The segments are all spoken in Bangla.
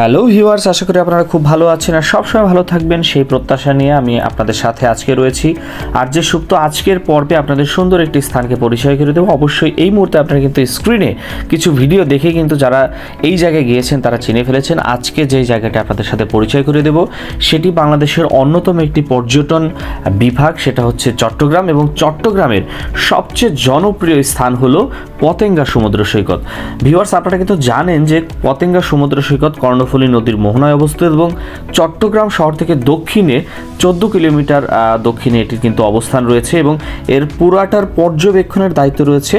হ্যালো ভিউয়ার্স, আশা করি আপনারা খুব ভালো আছেন আর সবসময় ভালো থাকবেন সেই প্রত্যাশা নিয়ে আমি আপনাদের সাথে আজকে রয়েছি। আর যে সুপ্ত আজকের পর্বে আপনাদের সুন্দর একটি স্থানকে পরিচয় করে দেবো। অবশ্যই এই মুহূর্তে আপনারা কিন্তু স্ক্রিনে কিছু ভিডিও দেখে কিন্তু যারা এই জায়গায় গিয়েছেন তারা চিনে ফেলেছেন। আজকে যে জায়গাটা আপনাদের সাথে পরিচয় করে দেব সেটি বাংলাদেশের অন্যতম একটি পর্যটন বিভাগ, সেটা হচ্ছে চট্টগ্রাম। এবং চট্টগ্রামের সবচেয়ে জনপ্রিয় স্থান হলো পতেঙ্গা সমুদ্র সৈকত। ভিউয়ার্স, আপনারা কিন্তু জানেন যে পতেঙ্গা সমুদ্র সৈকত কর্ণফুলী নদীর মোহনায় অবস্থিত এবং চট্টগ্রাম শহর থেকে দক্ষিণে 14 কিলোমিটার দক্ষিণে এটির কিন্তু অবস্থান রয়েছে এবং এর পুরাটার পর্যবেক্ষণের দায়িত্ব রয়েছে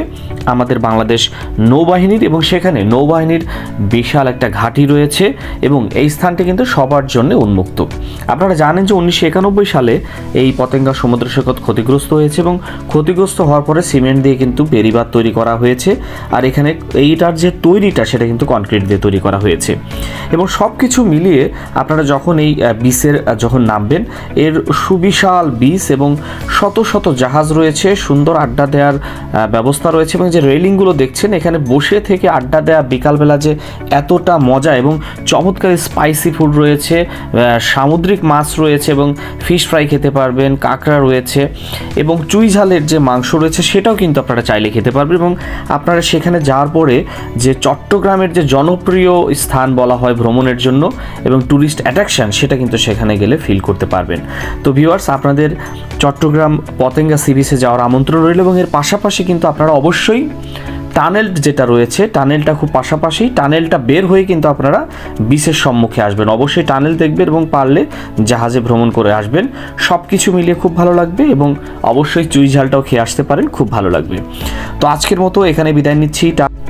আমাদের বাংলাদেশ নৌবাহিনীর এবং সেখানে নৌবাহিনীর বিশাল একটা ঘাঁটি রয়েছে এবং এই স্থানটি কিন্তু সবার জন্য উন্মুক্ত। আপনারা জানেন যে 1991 সালে এই পতেঙ্গা সমুদ্র সৈকত ক্ষতিগ্রস্ত হয়েছে এবং ক্ষতিগ্রস্ত হওয়ার পরে সিমেন্ট দিয়ে কিন্তু বেড়িবাঁধ তৈরি করা হয়েছে। আর এখানে এইটার যে তৈরিটা সেটা কিন্তু কনক্রিট দিয়ে তৈরি করা হয়েছে এবং সব কিছু মিলিয়ে আপনারা যখন এই বিচের যখন নামবেন, এর সুবিশাল বিচ এবং শত শত জাহাজ রয়েছে, সুন্দর আড্ডা দেওয়ার ব্যবস্থা রয়েছে এবং যে রেলিংগুলো দেখছেন এখানে বসে থেকে আড্ডা দেওয়া বিকালবেলা যে এতটা মজা এবং চমৎকার স্পাইসি ফুড রয়েছে, সামুদ্রিক মাছ রয়েছে এবং ফিশ ফ্রাই খেতে পারবেন, কাঁকড়া রয়েছে এবং চুই ঝালের যে মাংস রয়েছে সেটাও কিন্তু আপনারা চাইলে খেতে পারবেন। এবং আপনারা সেখানে যাওয়ার পরে যে চট্টগ্রামের যে জনপ্রিয় স্থান বলা হয় ভ্রমণের জন্য এবং ট্যুরিস্ট অ্যাট্রাকশন, সেটা কিন্তু সেখানে গেলে ফিল করতে পারবেন। তো ভিউয়ার্স, আপনাদের চট্টগ্রাম পতেঙ্গা সি বিচে যাওয়ার আমন্ত্রণ রইল এবং এর পাশাপাশি কিন্তু আপনারা অবশ্যই টানেল যেটা রয়েছে, টানেলটা খুব পাশাপাশি, টানেলটা বের হয়ে কিন্তু আপনারা বিচের সম্মুখে আসবেন। অবশ্যই টানেল দেখবেন এবং পারলে জাহাজে ভ্রমণ করে আসবেন। সব কিছু মিলিয়ে খুব ভালো লাগবে এবং অবশ্যই চুই ঝালটাও খেয়ে আসতে পারেন, খুব ভালো লাগবে। তো আজকের মতো এখানে বিদায় নিচ্ছি।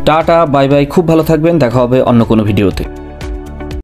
টাটা, বাই বাই, খুব ভালো থাকবেন, দেখা হবে অন্য কোনো ভিডিওতে।